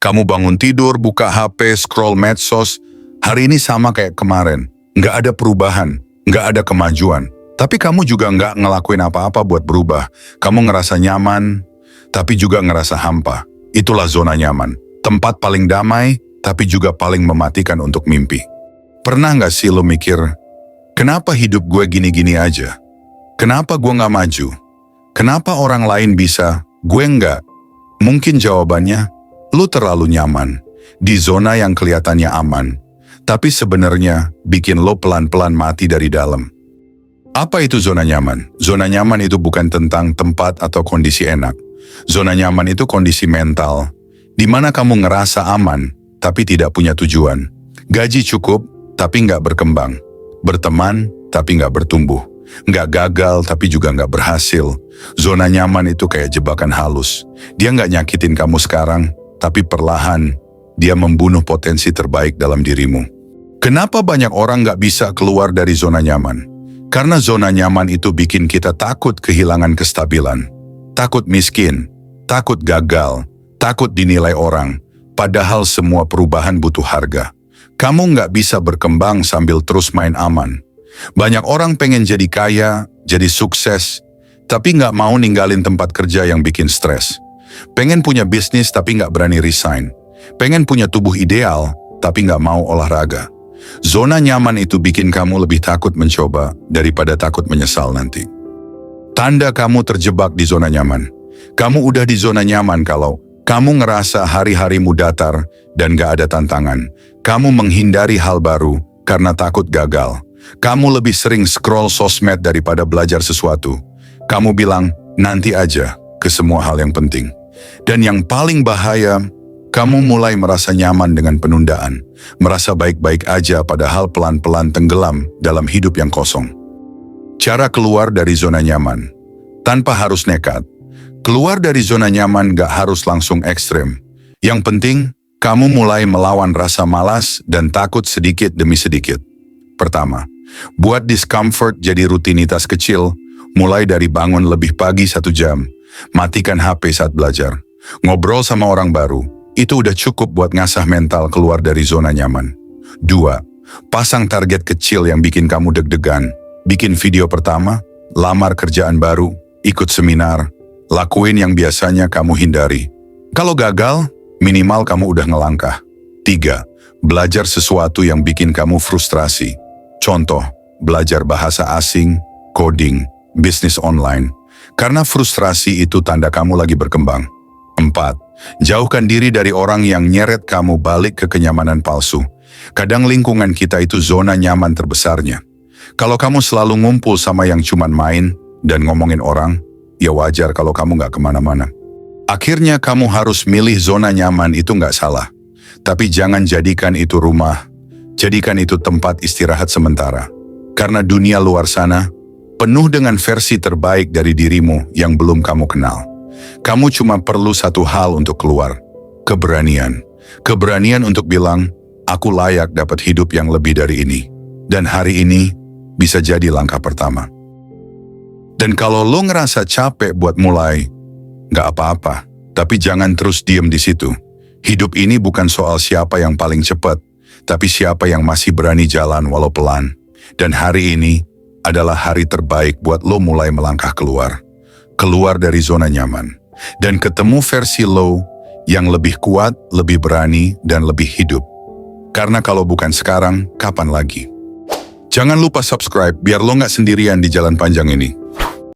Kamu bangun tidur, buka HP, scroll medsos. Hari ini sama kayak kemarin. Nggak ada perubahan, nggak ada kemajuan. Tapi kamu juga nggak ngelakuin apa-apa buat berubah. Kamu ngerasa nyaman, tapi juga ngerasa hampa. Itulah zona nyaman. Tempat paling damai, tapi juga paling mematikan untuk mimpi. Pernah nggak sih lo mikir, kenapa hidup gue gini-gini aja? Kenapa gue nggak maju? Kenapa orang lain bisa, gue nggak? Mungkin jawabannya, lo terlalu nyaman. Di zona yang kelihatannya aman. Tapi sebenarnya bikin lo pelan-pelan mati dari dalam. Apa itu zona nyaman? Zona nyaman itu bukan tentang tempat atau kondisi enak. Zona nyaman itu kondisi mental, di mana kamu ngerasa aman, tapi tidak punya tujuan. Gaji cukup, tapi nggak berkembang. Berteman, tapi nggak bertumbuh. Nggak gagal, tapi juga nggak berhasil. Zona nyaman itu kayak jebakan halus. Dia nggak nyakitin kamu sekarang, tapi perlahan, dia membunuh potensi terbaik dalam dirimu. Kenapa banyak orang nggak bisa keluar dari zona nyaman? Karena zona nyaman itu bikin kita takut kehilangan kestabilan. Takut miskin, takut gagal, takut dinilai orang. Padahal semua perubahan butuh harga. Kamu nggak bisa berkembang sambil terus main aman. Banyak orang pengen jadi kaya, jadi sukses, tapi nggak mau ninggalin tempat kerja yang bikin stres. Pengen punya bisnis tapi nggak berani resign. Pengen punya tubuh ideal, tapi nggak mau olahraga. Zona nyaman itu bikin kamu lebih takut mencoba daripada takut menyesal nanti. Tanda kamu terjebak di zona nyaman. Kamu udah di zona nyaman kalau kamu ngerasa hari-harimu datar dan gak ada tantangan. Kamu menghindari hal baru karena takut gagal. Kamu lebih sering scroll sosmed daripada belajar sesuatu. Kamu bilang, nanti aja, ke semua hal yang penting. Dan yang paling bahaya, kamu mulai merasa nyaman dengan penundaan. Merasa baik-baik aja padahal pelan-pelan tenggelam dalam hidup yang kosong. Cara keluar dari zona nyaman. Tanpa harus nekat. Keluar dari zona nyaman gak harus langsung ekstrem. Yang penting, kamu mulai melawan rasa malas dan takut sedikit demi sedikit. Pertama, buat discomfort jadi rutinitas kecil, mulai dari bangun lebih pagi 1 jam, matikan HP saat belajar, ngobrol sama orang baru, itu udah cukup buat ngasah mental keluar dari zona nyaman. 2, pasang target kecil yang bikin kamu deg-degan, bikin video pertama, lamar kerjaan baru, ikut seminar, lakuin yang biasanya kamu hindari. Kalau gagal, minimal kamu udah ngelangkah. 3, belajar sesuatu yang bikin kamu frustrasi. Contoh, belajar bahasa asing, coding, bisnis online. Karena frustrasi itu tanda kamu lagi berkembang. 4, jauhkan diri dari orang yang nyeret kamu balik ke kenyamanan palsu. Kadang lingkungan kita itu zona nyaman terbesarnya. Kalau kamu selalu ngumpul sama yang cuman main dan ngomongin orang, ya wajar kalau kamu nggak kemana-mana. Akhirnya kamu harus milih zona nyaman itu nggak salah. Tapi jangan jadikan itu rumah. Jadikan itu tempat istirahat sementara. Karena dunia luar sana penuh dengan versi terbaik dari dirimu yang belum kamu kenal. Kamu cuma perlu satu hal untuk keluar. Keberanian. Keberanian untuk bilang, aku layak dapat hidup yang lebih dari ini. Dan hari ini bisa jadi langkah pertama. Dan kalau lo ngerasa capek buat mulai, nggak apa-apa. Tapi jangan terus diem di situ. Hidup ini bukan soal siapa yang paling cepat, tapi siapa yang masih berani jalan walau pelan. Dan hari ini adalah hari terbaik buat lo mulai melangkah keluar. Keluar dari zona nyaman. Dan ketemu versi lo yang lebih kuat, lebih berani, dan lebih hidup. Karena kalau bukan sekarang, kapan lagi? Jangan lupa subscribe biar lo nggak sendirian di jalan panjang ini.